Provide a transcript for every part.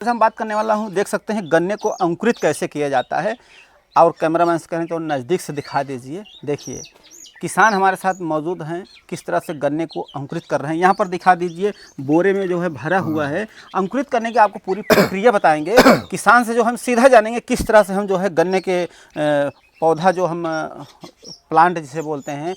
हम बात करने वाला हूँ, देख सकते हैं गन्ने को अंकुरित कैसे किया जाता है। और कैमरामैन से कहें तो नज़दीक से दिखा दीजिए। देखिए किसान हमारे साथ मौजूद हैं, किस तरह से गन्ने को अंकुरित कर रहे हैं। यहाँ पर दिखा दीजिए, बोरे में जो है भरा हुआ है। अंकुरित करने की आपको पूरी प्रक्रिया बताएंगे। किसान से जो हम सीधा जानेंगे किस तरह से हम जो है गन्ने के पौधा जो हम प्लांट जिसे बोलते हैं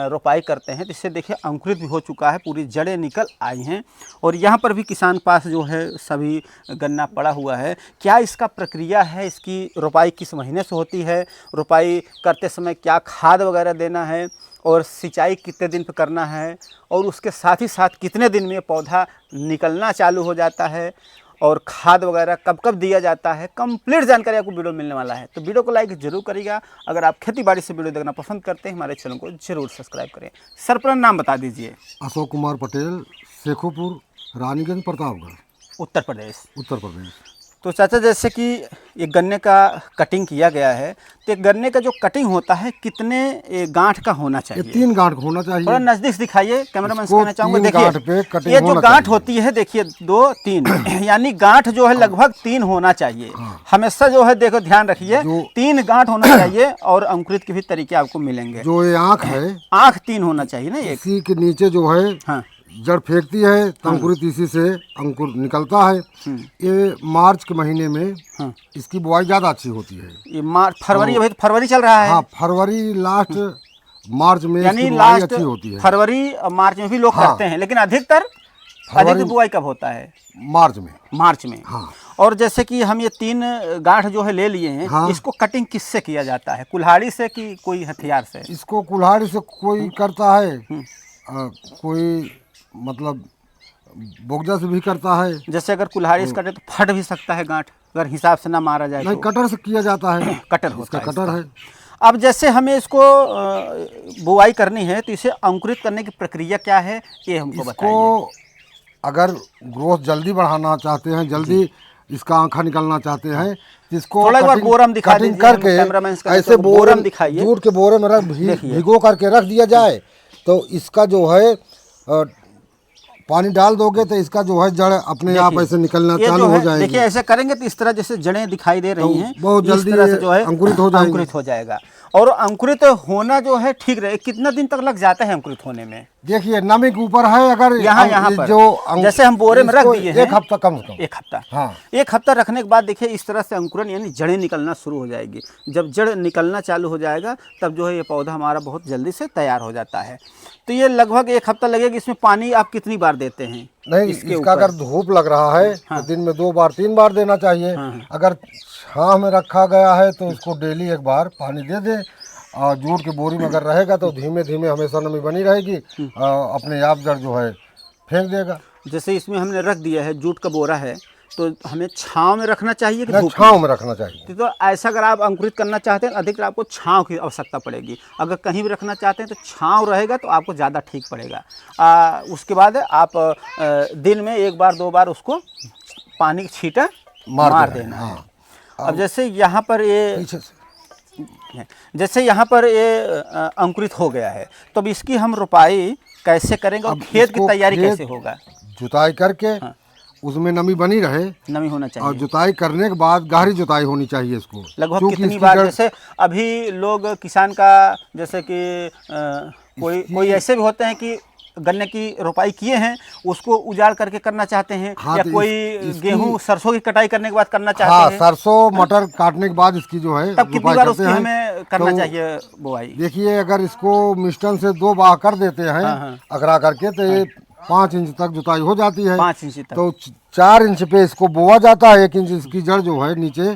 रोपाई करते हैं, जिससे देखिए अंकुरित भी हो चुका है, पूरी जड़ें निकल आई हैं। और यहाँ पर भी किसान पास जो है सभी गन्ना पड़ा हुआ है। क्या इसका प्रक्रिया है, इसकी रोपाई किस महीने से होती है, रोपाई करते समय क्या खाद वगैरह देना है, और सिंचाई कितने दिन पर करना है, और उसके साथ ही साथ कितने दिन में पौधा निकलना चालू हो जाता है, और खाद वगैरह कब कब दिया जाता है, कंप्लीट जानकारी आपको वीडियो मिलने वाला है। तो वीडियो को लाइक जरूर करिएगा। अगर आप खेती बाड़ी से वीडियो देखना पसंद करते हैं, हमारे चैनल को जरूर सब्सक्राइब करें। सर अपना नाम बता दीजिए। अशोक कुमार पटेल, शेखोपुर, रानीगंज, प्रतापगढ़, उत्तर प्रदेश। उत्तर प्रदेश। तो चाचा, जैसे कि ये गन्ने का कटिंग किया गया है, तो गन्ने का जो कटिंग होता है कितने गांठ का होना चाहिए? ये 3 गांठ होना चाहिए। थोड़ा नजदीक से दिखाइए, कैमरामैन से इसको कहना चाहूँगा। 3 गांठ पे देखिए कटिंग ये जो होना गांठ चाहिए। होती है, देखिए 2 3 यानी गांठ जो है लगभग 3 होना चाहिए। हमेशा जो है देखो ध्यान रखिए, 3 गांठ होना चाहिए। और अंकुरित के भी तरीके आपको मिलेंगे। जो ये आँख है, आँख 3 होना चाहिए ना। एक इसी के नीचे जो है हाँ जड़ फेंकती है, तो अंकुरित इसी से अंकुर निकलता है। ये मार्च के महीने में इसकी बुआई ज़्यादा अच्छी होती है। ये मार्च फरवरी, अभी तो फरवरी चल रहा है। हाँ, फरवरी लास्ट मार्च में यानी इसकी बुआई लास्ट अच्छी होती है। फरवरी मार्च में भी लोग करते हैं, लेकिन अधिकतर बुआई कब होता है? मार्च में। मार्च में। हाँ। और जैसे कि हम ये 3 गांठ जो है ले लिए हैं, हाँ। इसको कटिंग किससे किया जाता है? कुल्हाड़ी से कि कोई हथियार से? इसको कुल्हाड़ी से कोई करता है, कोई मतलब बोगजा से भी करता है। जैसे अगर कुल्हाड़ी से कटे तो फट भी सकता है गांठ, अगर हिसाब से ना मारा जाए नहीं, तो। कटर से किया जाता है। कटर होता इसका है, कटर है। अब जैसे हमें इसको बुआई करनी है, तो इसे अंकुरित करने की प्रक्रिया क्या है, ये हमको बताइए। इसको अगर ग्रोथ जल्दी बढ़ाना चाहते हैं, जल्दी इसका आंखा निकलना चाहते हैं, तो इसको थोड़ा एक बार बोरम दिखा कटिंग दीजिए, करके कैमरामैन से ऐसे बोरम दिखाइए। जूट के बोरे में भिगो करके रख दिया जाए, तो इसका जो है पानी डाल दोगे तो इसका जो है जड़ अपने आप ऐसे निकलना चालू हो जाएगी। देखिए ऐसे करेंगे तो इस तरह जैसे जड़ें दिखाई दे रही हैं, बहुत जल्दी इस तरह से जो है अंकुरित हो जाएगा। और अंकुरित होना जो है ठीक रहे, कितना दिन तक लग जाता है अंकुरित होने में? देखिए नमी के ऊपर है। अगर यहाँ पर जो जैसे हम बोरे में रख दिए हैं, 1 हफ्ता कम से कम। 1 हफ्ता। हाँ। 1 हफ्ता रखने के बाद देखिए इस तरह से अंकुरन यानी जड़ें निकलना शुरू हो जाएगी। जब जड़ निकलना चालू हो जाएगा, तब जो है ये पौधा हमारा बहुत जल्दी से तैयार हो जाता है। तो ये लगभग 1 हफ्ता लगेगा। इसमें पानी आप कितनी बार देते हैं? नहीं, इसका अगर धूप लग रहा है तो दिन में 2 बार 3 बार देना चाहिए। अगर छांव में रखा गया है तो इसको डेली 1 बार पानी दे दें। और जूट की बोरी में अगर रहेगा तो धीमे धीमे हमेशा नमी बनी रहेगी, अपने आप जड़ जो है फेंक देगा। जैसे इसमें हमने रख दिया है, जूट का बोरा है, तो हमें छांव में रखना चाहिए कि धूप? छांव में रखना चाहिए। तो ऐसा अगर आप अंकुरित करना चाहते हैं, अधिकतर आपको छांव की आवश्यकता पड़ेगी। अगर कहीं भी रखना चाहते हैं तो छांव रहेगा तो आपको ज़्यादा ठीक पड़ेगा। उसके बाद आप दिन में 1 बार 2 बार उसको पानी की छींटा मार देना है। अब जैसे यहाँ पर ये अंकुरित हो गया है, तो अब इसकी हम रोपाई कैसे करेंगे और खेत की तैयारी कैसे होगा? जुताई करके उसमें नमी बनी रहे, नमी होना चाहिए। और जुताई करने के बाद गहरी जुताई होनी चाहिए इसको। लगभग कितनी बार? जैसे अभी लोग किसान का जैसे कि कोई ऐसे भी होते हैं कि गन्ने की रोपाई किए हैं, उसको उजाड़ करके करना चाहते हैं। या कोई गेहूं सरसों की कटाई करने के बाद करना चाहते हैं। सरसों मटर काटने के बाद इसकी जो है तब कितनी बार उसकी हमें करना चाहिए बुआई? देखिए अगर इसको मिश्रण से 2 बार कर देते हैं अगरा करके, तो ये 5 इंच तक जुताई हो जाती है। 5 इंच तक। तो 4 इंच पे इसको बोआ जाता है। 1 इंच इसकी जड़ जो है नीचे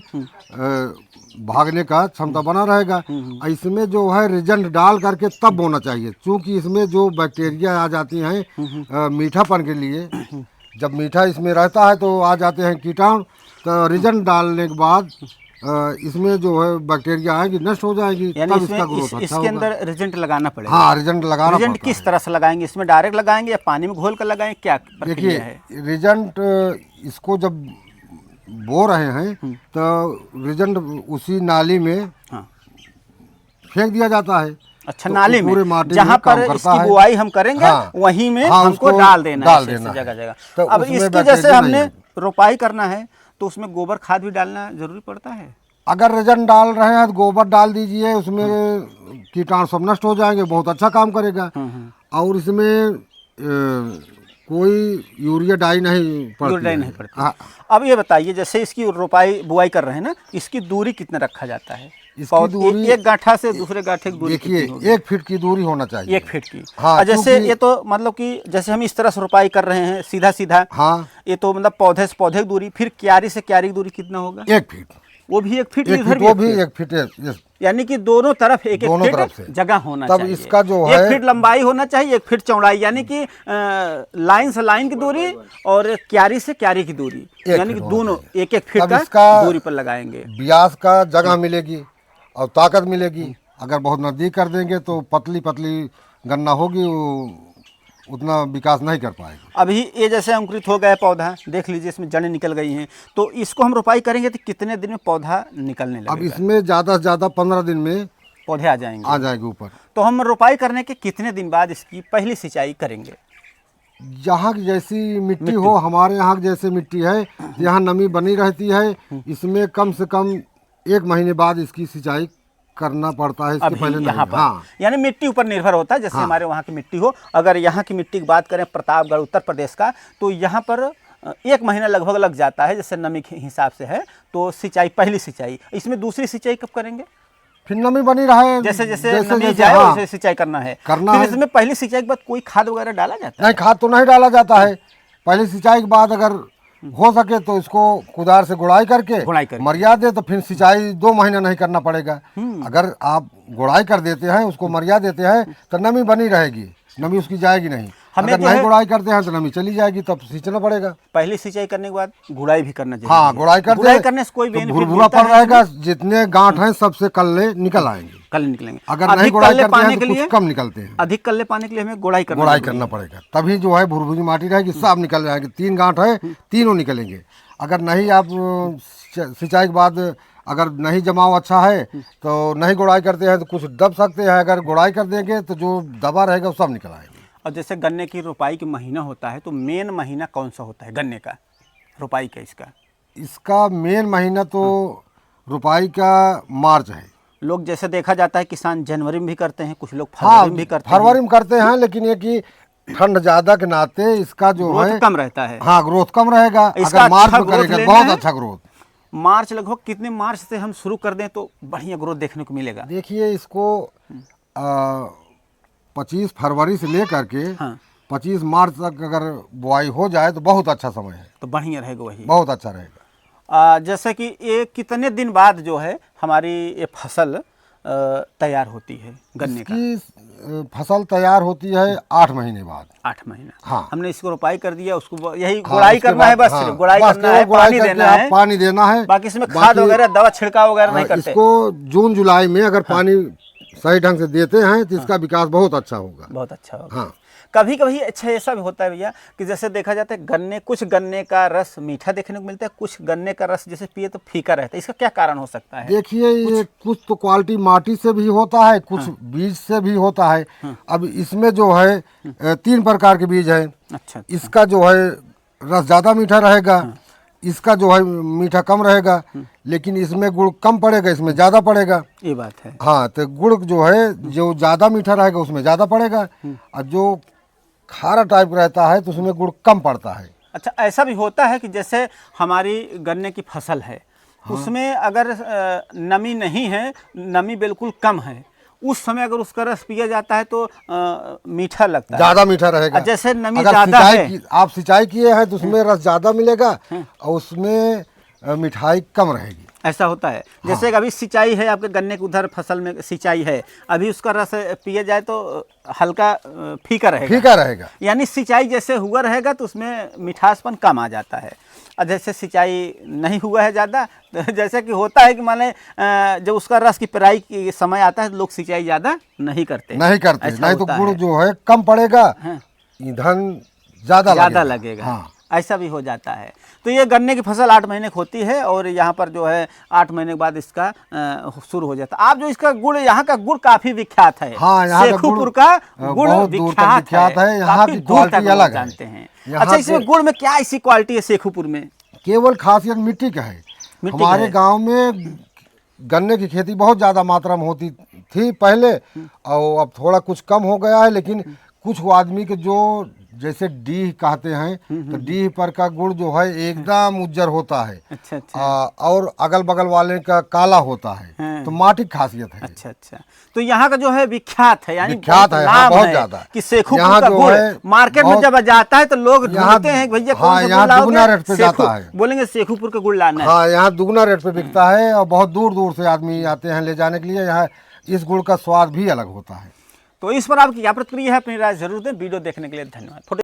भागने का क्षमता बना रहेगा। इसमें जो है रिजेंट डाल करके तब बोना चाहिए, क्योंकि इसमें जो बैक्टीरिया आ जाती हैं मीठापन के लिए, जब मीठा इसमें रहता है तो आ जाते हैं कीटाणु। तो रिजेंट डालने के बाद इसमें जो है बैक्टीरिया आएगी, नष्ट हो जाएगी, तब इसका ग्रोथ अच्छा होगा। इसके अंदर रिजेंट लगाना पड़ेगा। हाँ, रिजेंट लगाना पड़ता है। रिजेंट किस तरह से लगाएंगे? इसमें डायरेक्ट लगाएंगे या पानी में घोल कर लगाएंगे, क्या प्रक्रिया है? देखिए रिजेंट इसको जब बो रहे हैं तो रिजेंट उसी नाली में फेंक दिया जाता है। अच्छा, तो नाली में जहाँ पर इसकी बुआई हम करेंगे, वहीं में हमको डाल देना है जगह जगह। तो अब इसकी जैसे हमने रोपाई करना है, तो उसमें गोबर खाद भी डालना जरूरी पड़ता है? अगर रिजन डाल रहे हैं तो गोबर डाल दीजिए, उसमें कीटाणु सब नष्ट हो जाएंगे, बहुत अच्छा काम करेगा। और इसमें कोई यूरिया डाई नहीं पड़ती। हाँ। अब ये बताइए, जैसे इसकी रोपाई बुआई कर रहे हैं ना, इसकी दूरी कितना रखा जाता है? इसकी दूरी एक गांठा से दूसरे गांठे की दूरी देखिए 1 फीट की दूरी होना चाहिए। 1 फीट की। हाँ, जैसे ये तो मतलब कि जैसे हम इस तरह से रोपाई कर रहे हैं सीधा सीधा, हाँ, ये तो मतलब पौधे से पौधे की दूरी, फिर क्यारी से क्यारी की दूरी कितना होगा? 1 फीट। वो भी 1 फीट, इधर भी 1 फीट है। यानी कि दोनों तरफ एक फीट जगह होना तब चाहिए। इसका जो है 1 फीट लंबाई होना चाहिए, 1 फीट चौड़ाई, यानी कि लाइन से लाइन की दूरी और क्यारी से क्यारी की दूरी, यानी कि दोनों 1-1 फीट का दूरी पर लगाएंगे। ब्यास का जगह मिलेगी और ताकत मिलेगी। अगर बहुत नज़दीक कर देंगे तो पतली पतली गन्ना होगी, वो उतना विकास नहीं कर पाएगा। अभी ये जैसे अंकुरित हो गया पौधा, देख लीजिए इसमें जड़ें निकल गई हैं, तो इसको हम रोपाई करेंगे तो कितने दिन में पौधा निकलने लगेगा? अब इसमें ज़्यादा से ज़्यादा 15 दिन में पौधे आ जाएंगे ऊपर। तो हम रोपाई करने के कितने दिन बाद इसकी पहली सिंचाई करेंगे? जहाँ की जैसी मिट्टी हो, हमारे यहाँ की जैसे मिट्टी है, यहाँ नमी बनी रहती है, इसमें कम से कम 1 महीने बाद इसकी सिंचाई करना पड़ता है। इसके पहले यहाँ पर हाँ। यानी मिट्टी ऊपर निर्भर होता है, जैसे हमारे वहाँ की मिट्टी हो। अगर यहाँ की मिट्टी की बात करें प्रतापगढ़ उत्तर प्रदेश का, तो यहाँ पर 1 महीना लगभग लग जाता है, जैसे नमी के हिसाब से है। तो सिंचाई, पहली सिंचाई, इसमें दूसरी सिंचाई कब करेंगे? फिर नमी बनी रहे, जैसे नमी जाए हाँ, वैसे सिंचाई करना है। फिर फिर इसमें पहली सिंचाई के बाद कोई खाद वगैरह डाला जाता है? नहीं, खाद तो नहीं डाला जाता है। पहली सिंचाई के बाद अगर हो सके तो इसको कुदार से गुड़ाई करके मरिया दे, तो फिर सिंचाई 2 महीना नहीं करना पड़ेगा। अगर आप गुड़ाई कर देते हैं, उसको मरिया देते हैं, तो नमी बनी रहेगी, नमी उसकी जाएगी नहीं। अगर नहीं गुड़ाई करते हैं तो नमी चली जाएगी, तब सींचना पड़ेगा। पहली सिंचाई करने के बाद गुड़ाई भी करना चाहिए। हाँ, गुड़ाई करने से कोई भुरभुरा पर रहेगा, जितने गांठ हैं सबसे कल्ले निकल आएंगे। कल निकलेंगे। अगर नहीं गुड़ाई करते हैं तो कुछ कम निकलते हैं। अधिक कल्ले पाने के लिए हमें गुड़ाई करना पड़ेगा, तभी जो है भुरभुरी माटी रहेगी, सब निकल जाएगी। 3 गांठ है, तीनों निकलेंगे। अगर नहीं आप सिंचाई के बाद अगर नहीं जमाव अच्छा है तो नहीं गुड़ाई करते हैं तो कुछ दब सकते हैं। अगर गुड़ाई कर देंगे तो जो दबा रहेगा वो सब निकल आएगा। और जैसे गन्ने की रोपाई की महीना होता है, तो मेन महीना कौन सा होता है गन्ने का, रोपाई का? इसका मेन महीना तो रोपाई का मार्च है। लोग जैसे देखा जाता है किसान जनवरी में भी करते हैं, कुछ लोग फरवरी में भी करते हैं। फरवरी में करते हैं, लेकिन ये कि ठंड ज्यादा के नाते इसका जो है कम रहता है। हाँ, ग्रोथ कम रहेगा। अगर मार्च में करेगा बहुत अच्छा ग्रोथ। मार्च लगभग कितने मार्च से हम शुरू कर दें तो बढ़िया ग्रोथ देखने को मिलेगा? देखिए, इसको 25 फरवरी से लेकर के 25 मार्च तक अगर बुआई हो जाए तो बहुत अच्छा समय है, तो बढ़िया रहेगा, वही बहुत अच्छा रहेगा। जैसे कि ये कितने दिन बाद जो है हमारी ये फसल तैयार होती है गन्ने का? फसल तैयार होती है 8 महीने बाद। 8 महीना। हाँ, हमने इसको रोपाई कर दिया, उसको यही गुड़ाई करना है बस। सिर्फ गुड़ाई करना है, पानी देना है, बाकी इसमें खाद वगैरह दवा छिड़काव वगैरह नहीं करते। इसको जून जुलाई में अगर पानी सही ढंग से देते हैं तो इसका विकास बहुत अच्छा होगा। बहुत अच्छा होगा। हाँ। कभी कभी अच्छा ऐसा भी होता है भैया कि जैसे देखा जाता है कुछ गन्ने का रस मीठा देखने को मिलता है, कुछ गन्ने का रस जैसे पिए तो फीका रहता है। इसका क्या कारण हो सकता है? देखिए, ये कुछ तो क्वालिटी माटी से भी होता है, कुछ बीज से भी होता है। अब इसमें जो है 3 प्रकार के बीज है। अच्छा। इसका जो है रस ज़्यादा मीठा रहेगा, इसका जो है मीठा कम रहेगा, लेकिन इसमें गुड़ कम पड़ेगा, इसमें ज़्यादा पड़ेगा। ये बात है। हाँ, तो गुड़ जो है जो ज़्यादा मीठा रहेगा उसमें ज़्यादा पड़ेगा, और जो खारा टाइप रहता है तो उसमें गुड़ कम पड़ता है। अच्छा, ऐसा भी होता है कि जैसे हमारी गन्ने की फसल है, उसमें अगर नमी नहीं है, नमी बिल्कुल कम है, उस समय अगर उसका रस पिया जाता है तो मीठा लगता है, ज़्यादा मीठा रहेगा। जैसे नमी ज़्यादा है, आप सिंचाई किए हैं तो उसमें रस ज़्यादा मिलेगा और उसमें मिठाई कम रहेगी। ऐसा होता है। जैसे अभी सिंचाई है आपके गन्ने के उधर फसल में सिंचाई है, अभी उसका रस पिया जाए तो हल्का फीका रहेगा। यानी सिंचाई जैसे हुआ रहेगा तो उसमें मिठासपन कम आ जाता है। और जैसे सिंचाई नहीं हुआ है ज़्यादा, तो जैसे कि होता है कि माने जब उसका रस की पेराई की समय आता है तो लोग सिंचाई ज़्यादा नहीं करते। नहीं तो गुड़ जो है कम पड़ेगा, ईंधन ज़्यादा लगेगा। हाँ। ऐसा भी हो जाता है। तो ये गन्ने की फसल 8 महीने की होती है और यहाँ पर जो है 8 महीने के बाद इसका शुरू हो जाता है। आप जो इसका गुड़, यहाँ का गुड़ काफी विख्यात है। हाँ, शेखुपुर का गुड़ विख्यात है। यहाँ की क्वालिटी अलग जानते हैं। अच्छा, इसमें गुड़ में क्या ऐसी क्वालिटी है शेखुपुर में? केवल खासियत मिट्टी का है। मिट्टी का हमारे है। गांव में गन्ने की खेती बहुत ज़्यादा मात्रा में होती थी पहले, और अब थोड़ा कुछ कम हो गया है। लेकिन कुछ वो आदमी के जो जैसे डीह कहते हैं, तो डीह पर का गुड़ जो है एकदम उज्जर होता है। अच्छा अच्छा और अगल बगल वाले का काला होता है। हाँ। तो माटी की खासियत है। अच्छा अच्छा। तो यहाँ का जो है विख्यात है, यानी विख्यात बहुत है, नाम हाँ, बहुत है ज़्यादा। कि शेखुपुर यहाँ का जो गुड़ है मार्केट में बहुत- जब जाता है तो लोग यहाँ- ढूंढते हैं कि भैया कौन हाँ, सा यहाँ गुड़ लाओगे? दुगना रेट पे शेखु- जाता है। बोलेंगे शेखुपुर का गुड़ लाना है। हाँ, यहाँ दुगना रेट पे बिकता है और बहुत दूर दूर से आदमी आते हैं ले जाने के लिए। यहाँ इस गुड़ का स्वाद भी अलग होता है। तो इस पर आपकी क्या प्रतिक्रिया है? अपनी राय जरूर दें। वीडियो देखने के लिए धन्यवाद।